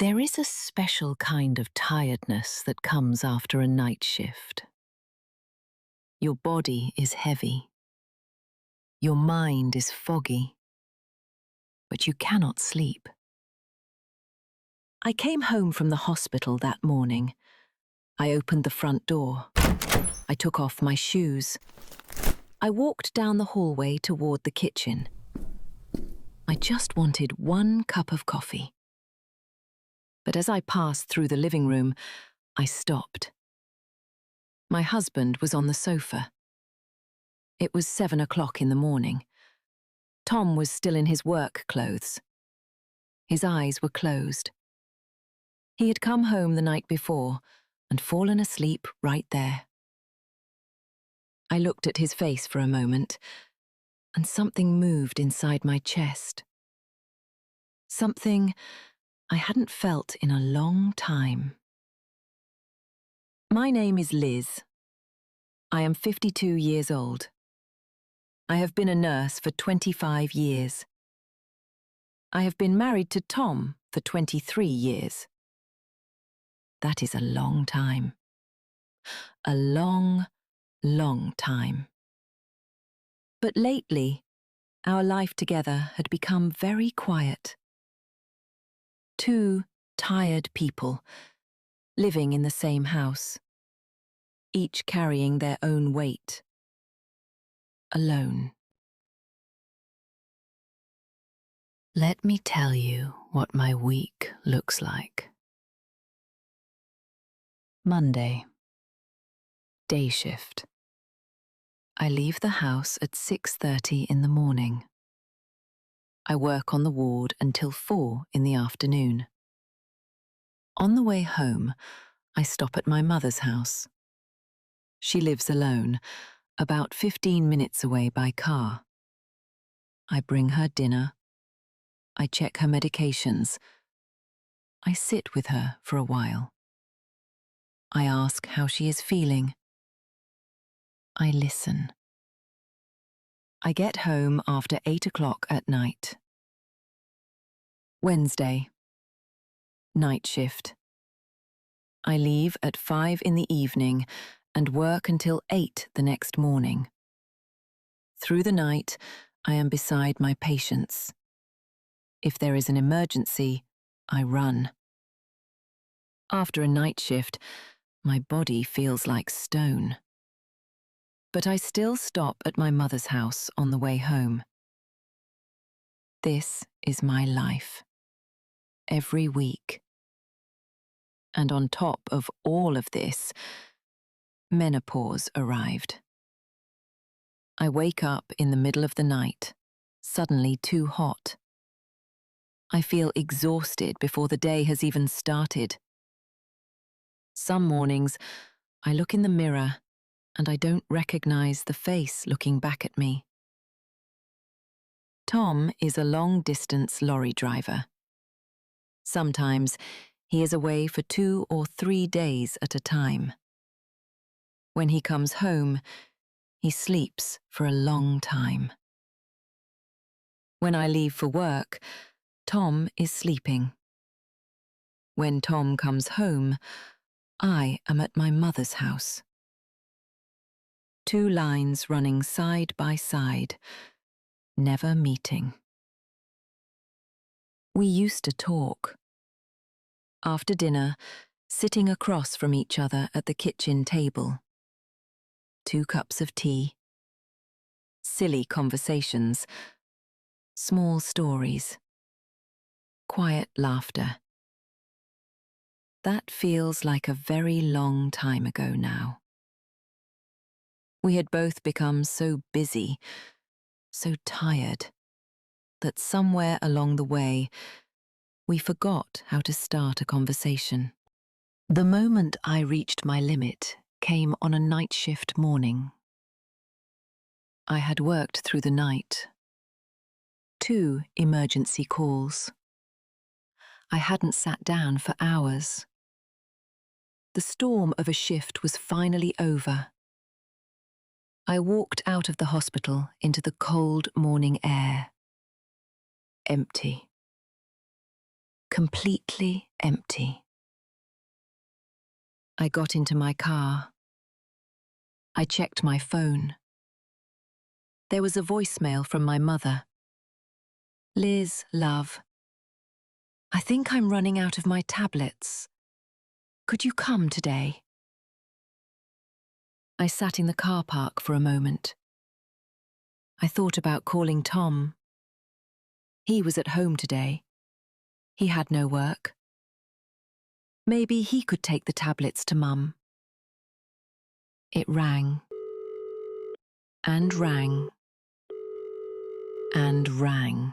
There is a special kind of tiredness that comes after a night shift. Your body is heavy. Your mind is foggy. But you cannot sleep. I came home from the hospital that morning. I opened the front door. I took off my shoes. I walked down the hallway toward the kitchen. I just wanted one cup of coffee. But as I passed through the living room, I stopped. My husband was on the sofa. It was 7 o'clock in the morning. Tom was still in his work clothes. His eyes were closed. He had come home the night before and fallen asleep right there. I looked at his face for a moment, and something moved inside my chest. Something I hadn't felt in a long time. My name is Liz. I am 52 years old. I have been a nurse for 25 years. I have been married to Tom for 23 years. That is a long time. A long, long time. But lately, our life together had become very quiet. Two tired people, living in the same house, each carrying their own weight. Alone. Let me tell you what my week looks like. Monday. Day shift. I leave the house at 6:30 in the morning. I work on the ward until 4 in the afternoon. On the way home, I stop at my mother's house. She lives alone, about 15 minutes away by car. I bring her dinner. I check her medications. I sit with her for a while. I ask how she is feeling. I listen. I get home after 8 o'clock at night. Wednesday. Night shift. I leave at 5 in the evening and work until 8 the next morning. Through the night, I am beside my patients. If there is an emergency, I run. After a night shift, my body feels like stone. But I still stop at my mother's house on the way home. This is my life. Every week. And on top of all of this, menopause arrived. I wake up in the middle of the night, suddenly too hot. I feel exhausted before the day has even started. Some mornings, I look in the mirror and I don't recognize the face looking back at me. Tom is a long-distance lorry driver. Sometimes he is away for 2 or 3 days at a time. When he comes home, he sleeps for a long time. When I leave for work, Tom is sleeping. When Tom comes home, I am at my mother's house. 2 lines running side by side, never meeting. We used to talk. After dinner, sitting across from each other at the kitchen table. 2 cups of tea. Silly conversations. Small stories. Quiet laughter. That feels like a very long time ago now. We had both become so busy, so tired, that somewhere along the way, we forgot how to start a conversation. The moment I reached my limit came on a night shift morning. I had worked through the night. 2 emergency calls. I hadn't sat down for hours. The storm of a shift was finally over. I walked out of the hospital into the cold morning air. Empty. completely empty. I got into my car. I checked my phone. There was a voicemail from my mother. "Liz, love, I think I'm running out of my tablets. Could you come today?" I sat in the car park for a moment. I thought about calling Tom. He was at home today. He had no work. Maybe he could take the tablets to Mum. It rang, and rang, and rang.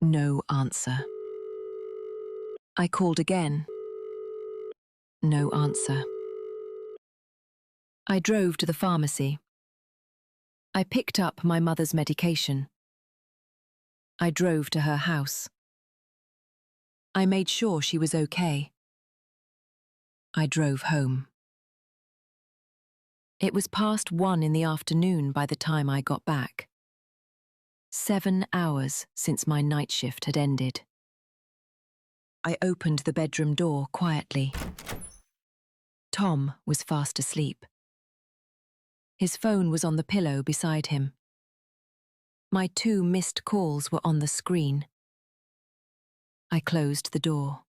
No answer. I called again. No answer. I drove to the pharmacy. I picked up my mother's medication. I drove to her house. I made sure she was okay. I drove home. It was past 1 in the afternoon by the time I got back. 7 hours since my night shift had ended. I opened the bedroom door quietly. Tom was fast asleep. His phone was on the pillow beside him. My 2 missed calls were on the screen. I closed the door.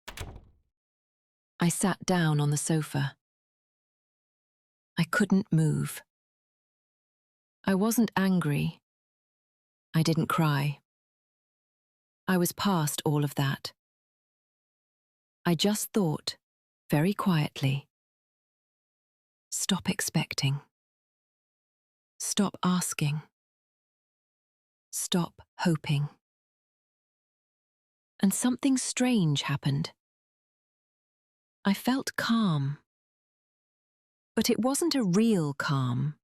I sat down on the sofa. I couldn't move. I wasn't angry. I didn't cry. I was past all of that. I just thought, very quietly, stop expecting. Stop asking. Stop hoping. And something strange happened. I felt calm. But it wasn't a real calm.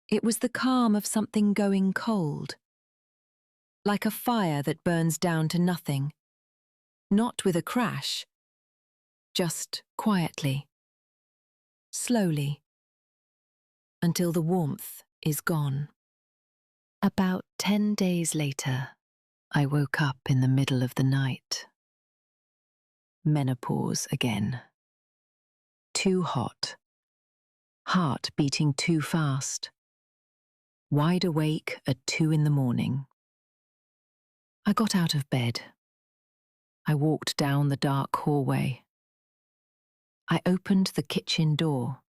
It was the calm of something going cold. Like a fire that burns down to nothing. Not with a crash. Just quietly. Slowly. Until the warmth is gone. About 10 days later, I woke up in the middle of the night. Menopause again. Too hot. Heart beating too fast. Wide awake at 2 in the morning. I got out of bed. I walked down the dark hallway. I opened the kitchen door.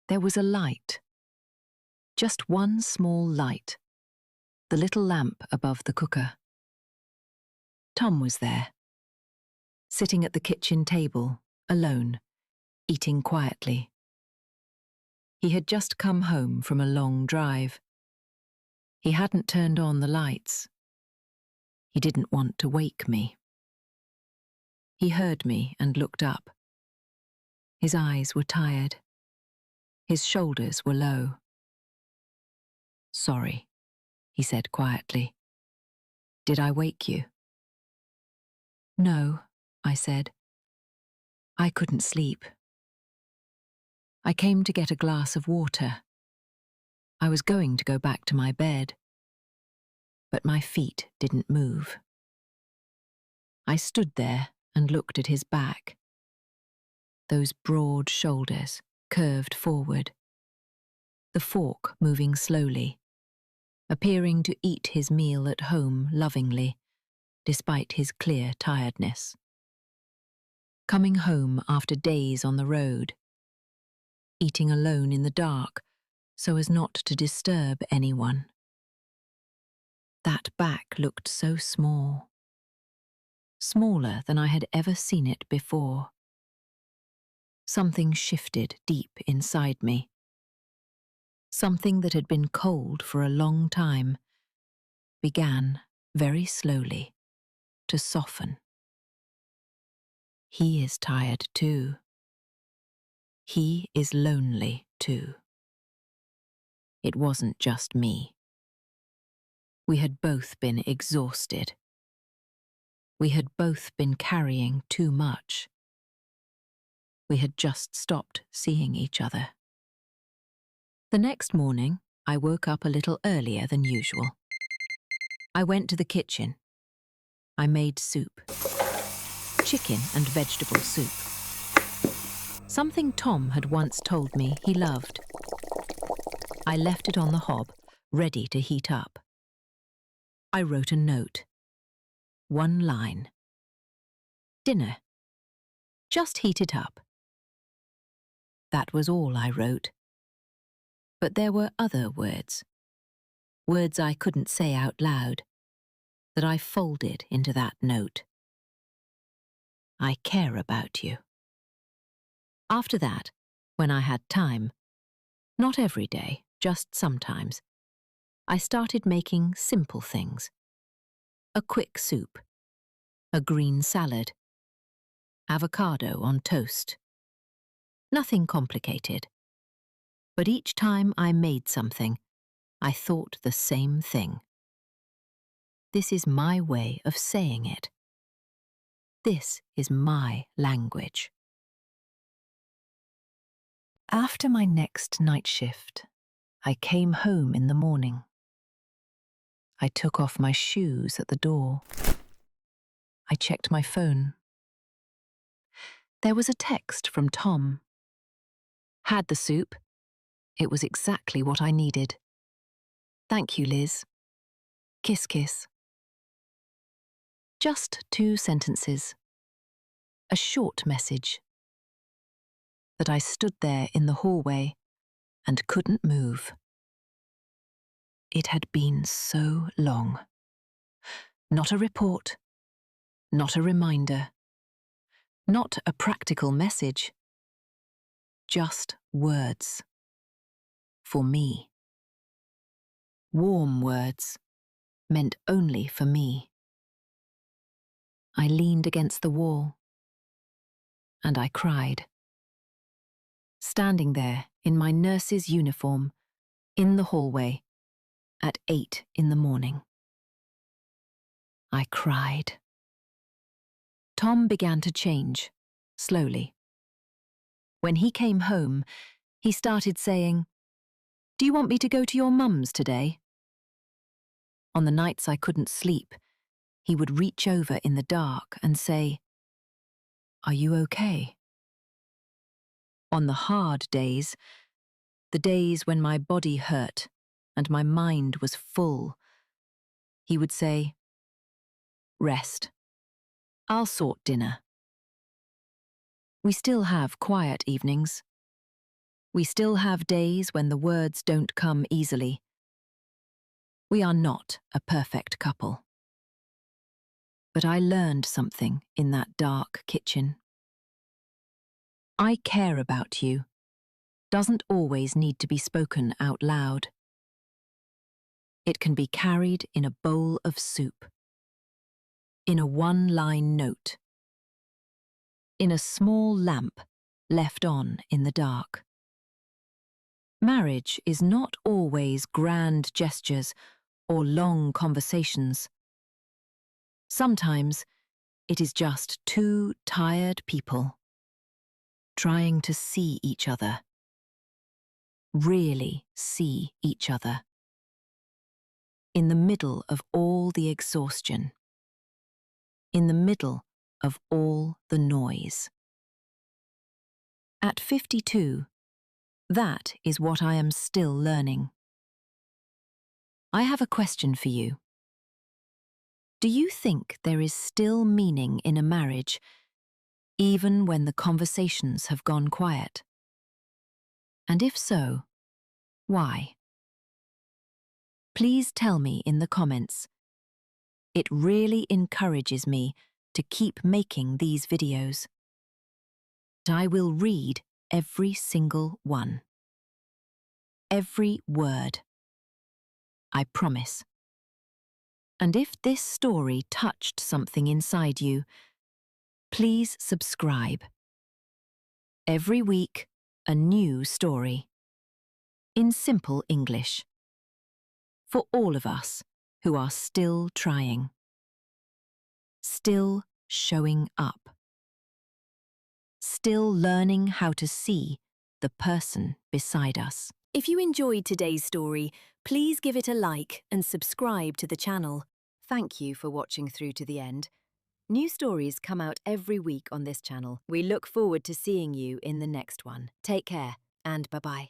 There was a light. Just one small light. The little lamp above the cooker. Tom was there. Sitting at the kitchen table, alone, eating quietly. He had just come home from a long drive. He hadn't turned on the lights. He didn't want to wake me. He heard me and looked up. His eyes were tired. His shoulders were low. "Sorry," he said quietly. "Did I wake you?" "No," I said. "I couldn't sleep. I came to get a glass of water. I was going to go back to my bed. But my feet didn't move. I stood there and looked at his back. Those broad shoulders curved forward. The fork moving slowly, appearing to eat his meal at home lovingly, despite his clear tiredness. Coming home after days on the road. Eating alone in the dark so as not to disturb anyone. That back looked so small. Smaller than I had ever seen it before. Something shifted deep inside me. Something that had been cold for a long time began, very slowly, to soften. He is tired too. He is lonely too. It wasn't just me. We had both been exhausted. We had both been carrying too much. We had just stopped seeing each other. The next morning, I woke up a little earlier than usual. I went to the kitchen. I made soup. Chicken and vegetable soup. Something Tom had once told me he loved. I left it on the hob, ready to heat up. I wrote a note. One line. Dinner. Just heat it up. That was all I wrote. But there were other words. Words I couldn't say out loud, that I folded into that note. I care about you. After that, when I had time, not every day, just sometimes, I started making simple things. A quick soup, a green salad, avocado on toast. Nothing complicated. But each time I made something, I thought the same thing. This is my way of saying it. This is my language. After my next night shift, I came home in the morning. I took off my shoes at the door. I checked my phone. There was a text from Tom. Had the soup. It was exactly what I needed. Thank you, Liz. Kiss, kiss. Just 2 sentences. A short message. That I stood there in the hallway and couldn't move. It had been so long. Not a report. Not a reminder. Not a practical message. Just words. For me. Warm words, meant only for me. I leaned against the wall, and I cried. Standing there in my nurse's uniform, in the hallway, at 8 in the morning. I cried. Tom began to change, slowly. When he came home, he started saying, "Do you want me to go to your mum's today?" On the nights I couldn't sleep, he would reach over in the dark and say, "Are you okay?" On the hard days, the days when my body hurt and my mind was full, he would say, "Rest. I'll sort dinner." We still have quiet evenings. We still have days when the words don't come easily. We are not a perfect couple. But I learned something in that dark kitchen. I care about you doesn't always need to be spoken out loud. It can be carried in a bowl of soup, in a one-line note, in a small lamp left on in the dark. Marriage is not always grand gestures or long conversations. Sometimes it is just 2 tired people trying to see each other, really see each other, in the middle of all the exhaustion, in the middle of all the noise. At 52, that is what I am still learning. I have a question for you. Do you think there is still meaning in a marriage, even when the conversations have gone quiet? And if so, why? Please tell me in the comments. It really encourages me to keep making these videos. I will read every single one. Every word. I promise. And if this story touched something inside you, please subscribe. Every week, a new story. In simple English. For all of us who are still trying. Still showing up. Still learning how to see the person beside us. If you enjoyed today's story, please give it a like and subscribe to the channel. Thank you for watching through to the end. New stories come out every week on this channel. We look forward to seeing you in the next one. Take care and bye-bye.